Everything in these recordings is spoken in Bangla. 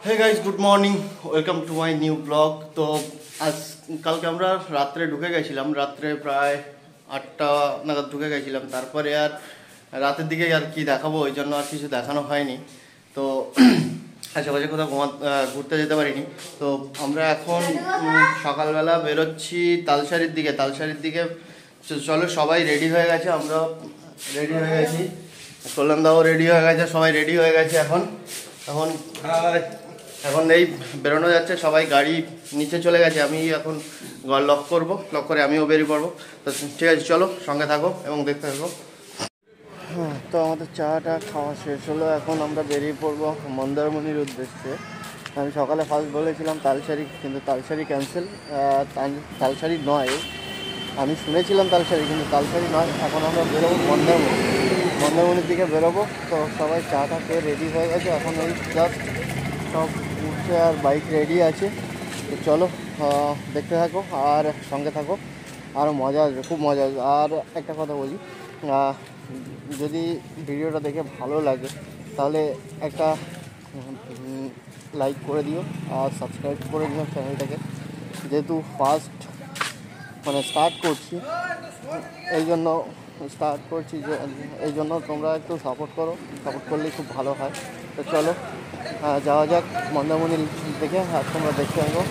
Hey guys, good morning, welcome to my new blog. তো আজ কালকে আমরা রাত্রে ঢুকে গেছিলাম, রাত্রে প্রায় 8টা নাগাদ ঢুকে গেছিলাম। তারপরে আর রাতের দিকে আর কি দেখাবো, ওই জন্য আর কিছু দেখানো হয়নি। তো আশেপাশে কোথাও ঘুরতে যেতে পারিনি। তো আমরা এখন সকালবেলা বেরোচ্ছি তালসারির দিকে। চলো, সবাই রেডি হয়ে গেছে, আমরা রেডি হয়ে গেছি, কল্যাণদাও রেডি হয়ে গেছে, সবাই রেডি হয়ে গেছে। এখন এই বেরোনো যাচ্ছে, সবাই গাড়ি নিচে চলে গেছে। আমি এখন ঘর লক করে আমিও বেরিয়ে পড়বো। তো ঠিক আছে, চলো সঙ্গে থাকো এবং দেখতে থাকো। তো আমাদের চাটা খাওয়া শেষ হলো, এখন আমরা বেরিয়ে পড়বো মন্দারমণির উদ্দেশ্যে। আমি সকালে ফার্স্ট বলেছিলাম তালসারি, কিন্তু তালসারি ক্যান্সেল। তালসারি নয়, আমি শুনেছিলাম তালসারি, কিন্তু তালসারি নয়। এখন আমরা বেরোবো মন্দারমণির দিকে বেরোবো। তো সবাই চাটা খেয়ে রেডি হয়ে গেছে, এখন ওই জাস্ট সব উঠছে আর বাইক রেডি আছে। তো চলো দেখতে থাকো আর সঙ্গে থাকো, আরও মজা আসবে, খুব মজা আসবে। আর একটা কথা বলি, যদি ভিডিওটা দেখে ভালো লাগে তাহলে একটা লাইক করে দিও আর সাবস্ক্রাইব করে দিও চ্যানেলটাকে। যেহেতু স্টার্ট করছি, এই জন্য তোমরা একটু সাপোর্ট করলেই খুব ভালো হয়। তো চলো যাওয়া যাক মন্দারমণি থেকে, আর তোমরা দেখতে থাকো,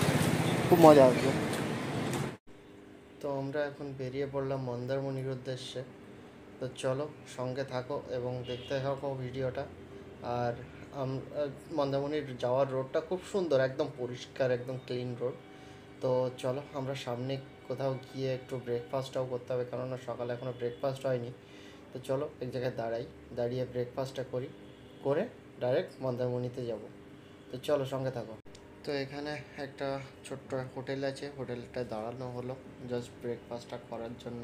খুব মজা আসবে। তো আমরা এখন বেরিয়ে পড়লাম মন্দারমণির উদ্দেশ্যে। তো চলো সঙ্গে থাকো এবং দেখতে থাকো ভিডিওটা। আর মন্দারমণির যাওয়ার রোডটা খুব সুন্দর, একদম পরিষ্কার, একদম ক্লিন রোড। তো চলো আমরা সামনে কোথাও গিয়ে একটু ব্রেকফাস্টটাও করতে হবে, কেননা সকালে এখনও ব্রেকফাস্ট হয়নি। তো চলো এক জায়গায় দাঁড়িয়ে ব্রেকফাস্টটা করে ডাইরেক্ট মন্দারমণিতে যাব। তো চলো সঙ্গে থাকো। তো এখানে একটা ছোট্ট হোটেল আছে, হোটেলটায় দাঁড়ানো হলো জাস্ট ব্রেকফাস্টটা করার জন্য,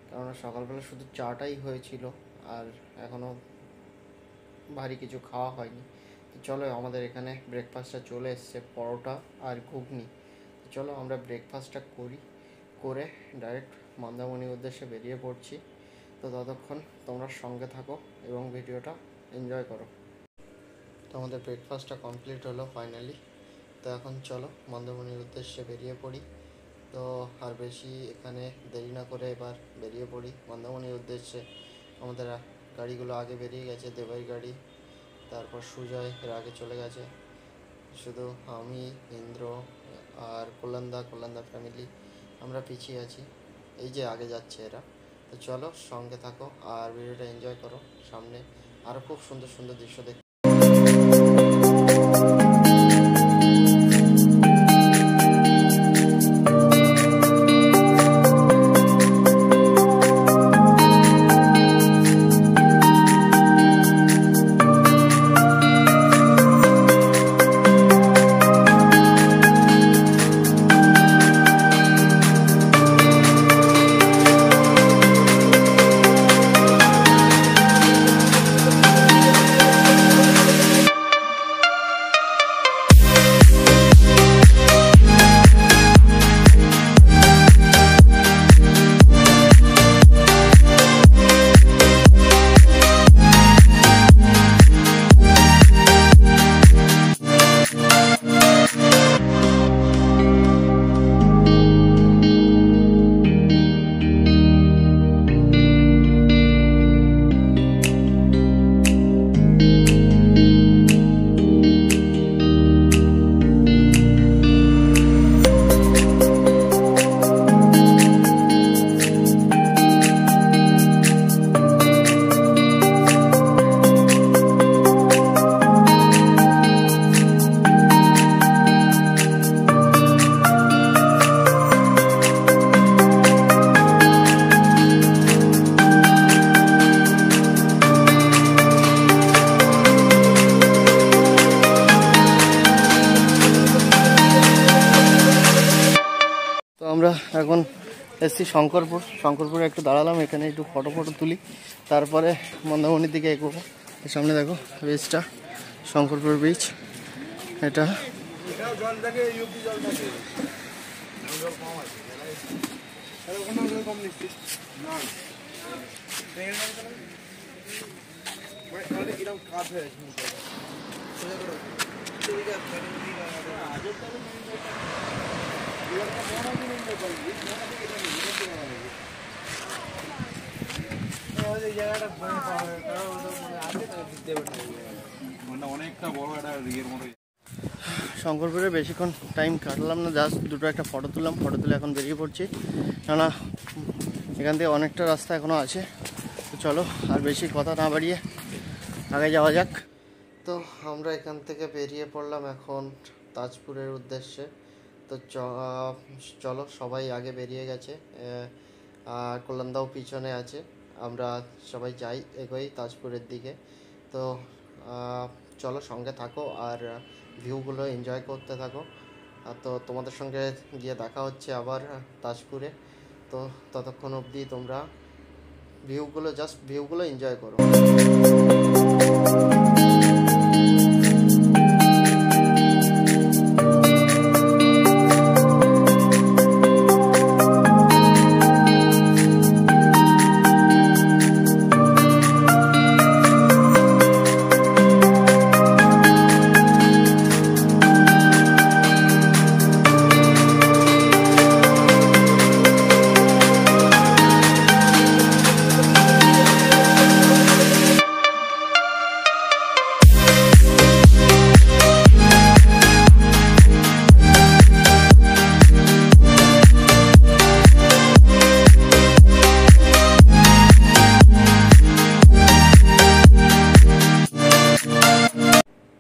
কেননা সকালবেলা শুধু চাটাই হয়েছিল আর এখনও ভারী কিছু খাওয়া হয়নি। তো চলো, আমাদের এখানে ব্রেকফাস্টটা চলে এসছে, পরোটা আর ঘুগনি। চলো আমরা ব্রেকফাস্টটা করে ডাইরেক্ট মন্দারমণির উদ্দেশ্যে বেরিয়ে পড়ছি। তো ততক্ষণ তোমরা সঙ্গে থাকো এবং ভিডিওটা এনজয় করো। তো আমাদের ব্রেকফাস্টটা কমপ্লিট হলো ফাইনালি। তো এখন চলো মন্দারমণির উদ্দেশ্যে বেরিয়ে পড়ি। তো আর বেশি এখানে দেরি না করে এবার বেরিয়ে পড়ি মন্দারমণির উদ্দেশ্যে। আমাদের গাড়িগুলো আগে বেরিয়ে গেছে, দেবাই গাড়ি, তারপর সুজয় এর আগে চলে গেছে, শুধু আমি, ইন্দ্র আর কল্যাণদা ফ্যামিলি আমরা পিছিয়ে আছি, এই যে আগে যাচ্ছে এরা। তো চলো সঙ্গে থাকো আর ভিডিওটা এনজয় করো, সামনে আরও খুব সুন্দর সুন্দর দৃশ্য দেখো। আমরা এখন এসছি শঙ্করপুরে একটু দাঁড়ালাম, এখানে একটু ফটো তুলি, তারপরে মন্দারমণির দিকে এগোবো। সামনে দেখো বিচটা, শঙ্করপুর বিচ এটা। শঙ্করপুরে বেশিক্ষণ টাইম কাটলাম না, জাস্ট দুটো একটা ফটো তুললাম, ফটো তুলে এখন বেরিয়ে পড়ছি। কেননা এখান থেকে অনেকটা রাস্তা এখনও আছে। তো চলো আর বেশি কথা না বাড়িয়ে আগে যাওয়া যাক। তো আমরা এখান থেকে বেরিয়ে পড়লাম এখন তাজপুরের উদ্দেশ্যে। তো চলো, সবাই আগে বেরিয়ে গেছে আর কল্যাণদাও পিছনে আছে। আমরা সবাই যাই, এগোই তাজপুরের দিকে। তো চলো সঙ্গে থাকো আর ভিউগুলো এনজয় করতে থাকো। তো তোমাদের সঙ্গে গিয়ে দেখা হচ্ছে আবার তাজপুরে। তো ততক্ষণ অবধি তোমরা ভিউগুলো এনজয় করো।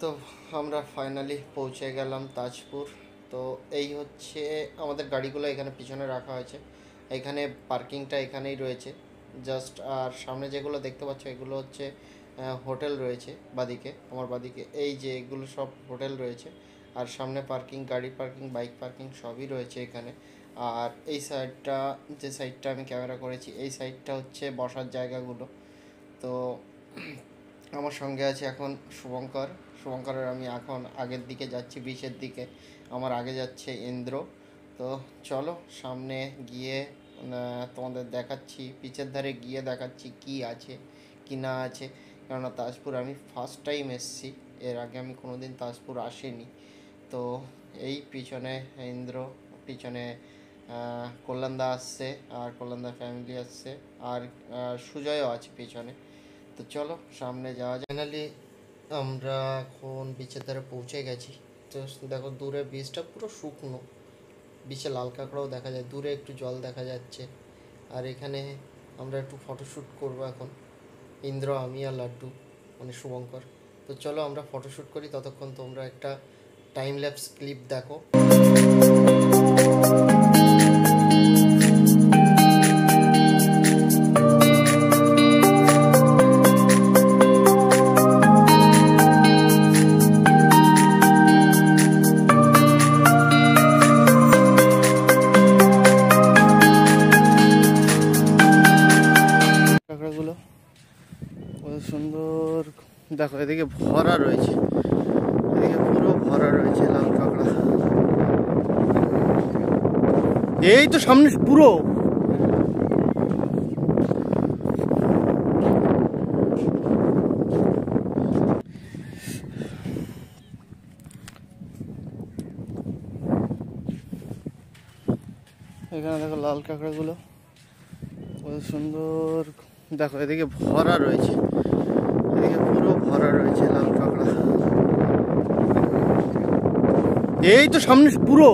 তো আমরা ফাইনালি পৌঁছে গেলাম তাজপুর। তো এই হচ্ছে আমাদের গাড়িগুলো এখানে পিছনে রাখা হয়েছে। এখানে পার্কিংটা এখানেই রয়েছে জাস্ট। আর সামনে যেগুলো দেখতে পাচ্ছ এগুলো হচ্ছে হোটেল রয়েছে বাদিকে, আমার বাদিকে এই যে এগুলো সব হোটেল রয়েছে। আর সামনে পার্কিং, গাড়ি পার্কিং, বাইক পার্কিং সবই রয়েছে এখানে। আর এই সাইডটা, যে সাইডটা আমি ক্যামেরা করেছি, এই সাইডটা হচ্ছে বসার জায়গাগুলো। তো আমার সঙ্গে আছে এখন শুভঙ্করের আমি এখন আগের দিকে যাচ্ছি, বিচের দিকে। আমার আগে যাচ্ছে ইন্দ্র। তো চলো সামনে গিয়ে তোমাদের দেখাচ্ছি, বিচের ধারে গিয়ে দেখাচ্ছি কি আছে কি না আছে। কেননা তাজপুর আমি ফার্স্ট টাইম এসেছি, এর আগে আমি কোনো দিন তাজপুর আসিনি। তো এই পিছনে ইন্দ্র, পিছনে কল্যাণদা আসছে, আর কল্যাণদা ফ্যামিলি আসছে, আর সুজয়ও আছে পিছনে। তো চলো সামনে যাওয়া যায়। ফাইনালি আমরা এখন বিচের ধারে পৌঁছে গেছি। তো দেখো দূরে বীজটা পুরো শুকনো, বিচে লাল কাঁকড়াও দেখা যায়, দূরে একটু জল দেখা যাচ্ছে। আর এখানে আমরা একটু ফটোশ্যুট করবো এখন, ইন্দ্র, আমি আর লাড্ডু মানে শুভঙ্কর। তো চলো আমরা ফটোশ্যুট করি, ততক্ষণ তোমরা একটা টাইম ল্যাপস ক্লিপ দেখো। কাঁকড়াগুলো কত সুন্দর দেখো, এদিকে ভরা রয়েছে, এদিকে পুরো ভরা রয়েছে লাল কাঁকড়া। এই তো সামনে পুরো এখানে দেখো লাল কাঁকড়াগুলো কত সুন্দর দেখো, এদিকে ভরা রয়েছে, এদিকে পুরো ভরা রয়েছে লাল কাঁকড়া। এই তো সামনে পুরো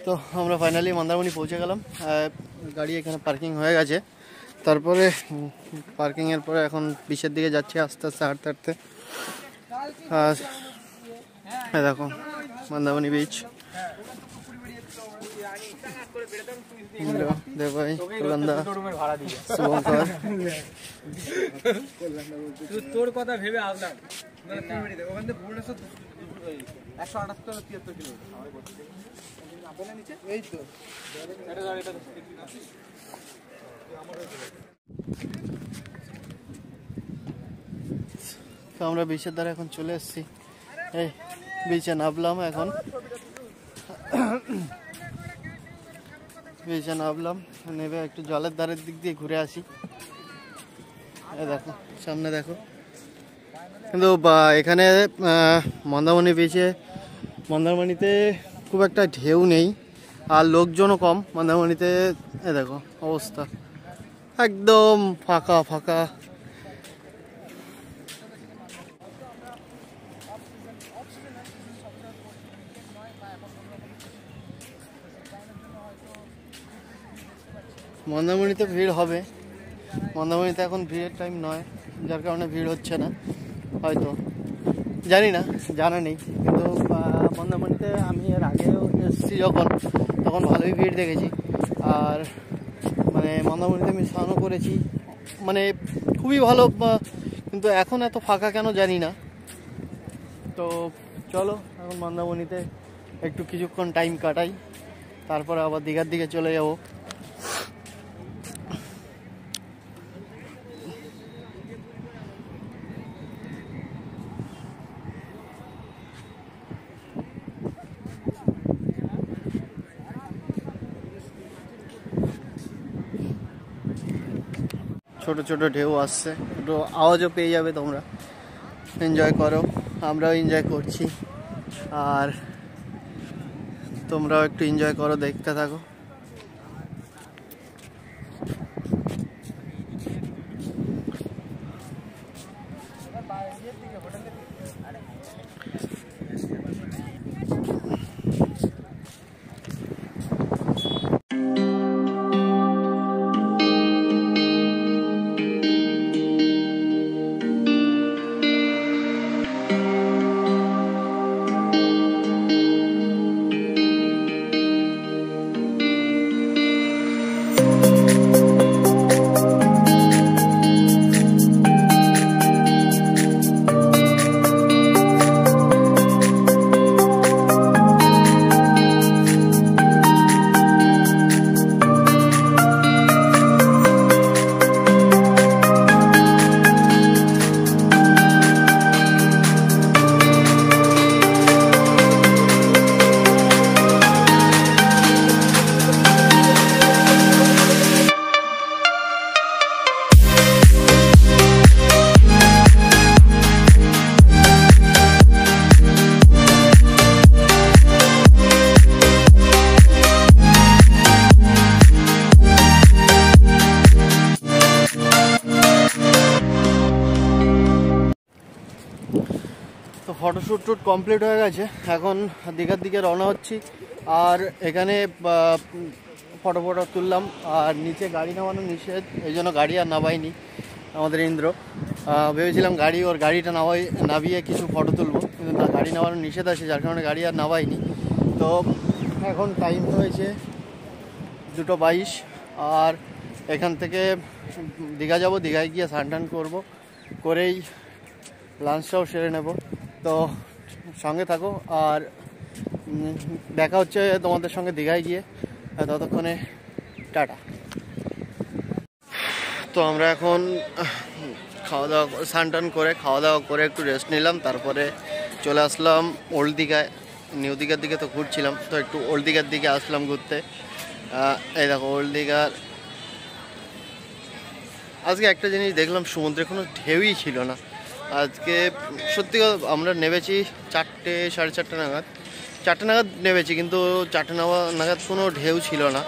তো আমরা ফাইনালি মন্দারমণি পৌঁছে গেলাম। গাড়ি এখানে পার্কিং হয়ে গেছে। তারপরে পার্কিংয়ের পরে এখন বিচের দিকে যাচ্ছি আস্তে আস্তে হাঁটতে হাঁটতে। আর দেখো মন্দারমণি বিচ। দেবাই, সুগন্ধা, শুভঙ্কর। তোর কথা ভেবে আসলাম। 178-73 কিলোমিটার এই তো। তো আমরা বিচের ধারে এখন চলে এসেছি। এই বিচে নামলাম এখন। বিচে নামলাম, নেবে একটু জলের ধারের দিক দিয়ে ঘুরে আসি। এই দেখো সামনে দেখো। কিন্তু এখানে মন্দারমণিতে খুব একটা ঢেউ নেই আর লোকজনও কম। মন্দারমণিতে এই দেখো অবস্থা একদম ফাঁকা ফাঁকা। মন্দারমণিতে ভিড় হবে, মন্দারমণিতে এখন ভিড়ের টাইম নয়, যার কারণে ভিড় হচ্ছে না হয়তো, জানি না, জানা নেই। কিন্তু মন্দারমণিতে আমি এর আগেও এসেছি যখন, তখন ভালোই ভিড় দেখেছি। আর মানে মন্দারমণিতে আমি স্নানও করেছি, মানে খুবই ভালো। কিন্তু এখন এত ফাঁকা কেন জানি না। তো চলো এখন মন্দারমণিতে একটু কিছুক্ষণ টাইম কাটাই, তারপরে আবার দীঘার দিকে চলে যাব। ছোট ছোট ঢেউ আসছে, একটু আওয়াজও পেয়ে যাবে, তোমরা এনজয় করো, আমরাও এনজয় করছি। আর তোমরাও একটু এনজয় করো, দেখতে থাকো। তো ফটোশ্যুট কমপ্লিট হয়ে গেছে, এখন দীঘার দিকে রওনা হচ্ছি। আর এখানে ফটো তুললাম, আর নিচে গাড়ি নামানো নিষেধ, এই জন্য গাড়ি আর নামাইনি আমাদের ইন্দ্র। ভেবেছিলাম ওর গাড়িটা নামিয়ে কিছু ফটো তুলবো, কিন্তু না, গাড়ি নামানো নিষেধ আছে, যার কারণে গাড়ি আর নামাইনি। তো এখন টাইম হয়েছে 2:22, আর এখান থেকে দীঘা যাব। দীঘায় গিয়ে স্নান করবো, করেই লাঞ্চটাও সেরে নেব। তো সঙ্গে থাকো, আর দেখা হচ্ছে তোমাদের সঙ্গে দীঘায় গিয়ে। ততক্ষণে টাটা। তো আমরা এখন স্নান করে খাওয়া দাওয়া করে একটু রেস্ট নিলাম, তারপরে চলে আসলাম ওল্ড দীঘায়। নিউ দীঘার দিকে তো ঘুরছিলাম, তো একটু ওল্ড দীঘার দিকে আসলাম ঘুরতে। এই দেখো ওল্ড দীঘার। আজকে একটা জিনিস দেখলাম, সমুদ্রে কোনো ঢেউই ছিল না আজকে। সত্যি আমরা নেমেছি 4টে, 4:30 নাগাদ, 4টে নাগাদ নেমেছি, কিন্তু 4টে নাগাদ কোনো ঢেউ ছিল না।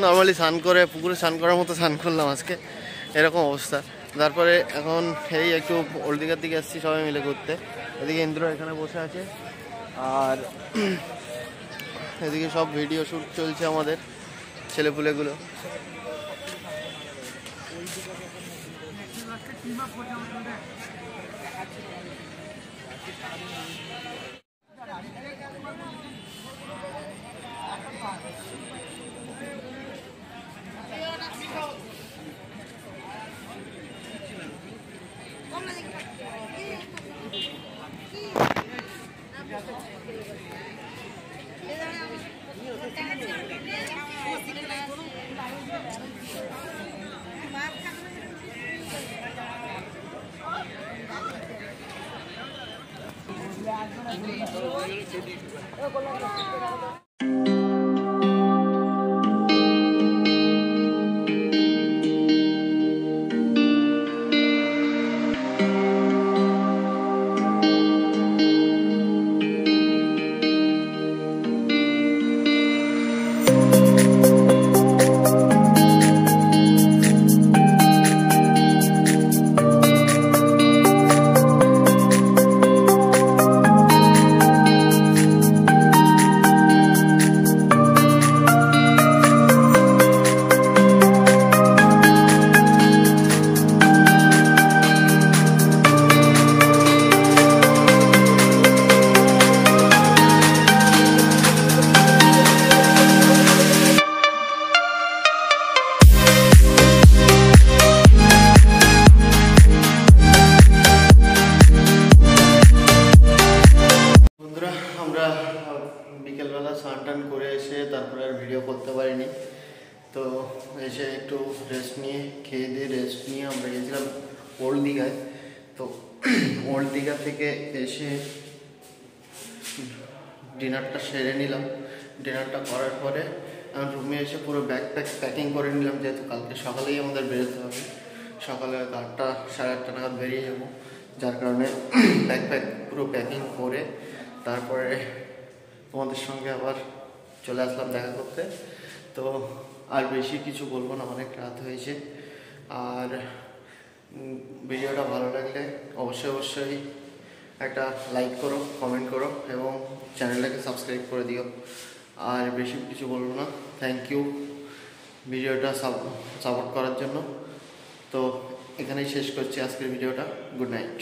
নর্মালি স্নান করে, পুকুরে স্নান করার মতো স্নান করলাম আজকে, এরকম অবস্থা। তারপরে এখন এই একটু ওল্ড দীঘার দিকে এসেছি সবাই মিলে ঘুরতে। এদিকে ইন্দ্র এখানে বসে আছে, আর এদিকে সব ভিডিও শ্যুট চলছে আমাদের ছেলেপুলেগুলো। আমরা বিকেলবেলা স্নান টান করে এসে তারপরে আর ভিডিও করতে পারিনি, তো এসে একটু রেস্ট নিয়ে খেয়ে দিয়ে রেস্ট নিয়ে আমরা গেছিলাম ওল্ড দীঘায়। তো ওল্ড দীঘা থেকে এসে ডিনারটা সেরে নিলাম। ডিনারটা করার পরে আমি রুমে এসে পুরো প্যাকিং করে নিলাম, যেহেতু কালকে সকালেই আমাদের বেরোতে হবে। সকালে 8টা 8:30 নাগাদ বেরিয়ে যাবো, যার কারণে পুরো প্যাকিং করে তারপরে তোমাদের সঙ্গে আবার চলে আসলাম দেখা করতে। তো আর বেশি কিছু বলবো না, অনেক রাত হয়েছে। আর ভিডিওটা ভালো লাগলে অবশ্যই একটা লাইক করো, কমেন্ট করো এবং চ্যানেলটাকে সাবস্ক্রাইব করে দিও। আর বেশি কিছু বলবো না, থ্যাংক ইউ ভিডিওটা সাপোর্ট করার জন্য। তো এখানেই শেষ করছি আজকের ভিডিওটা। Good night.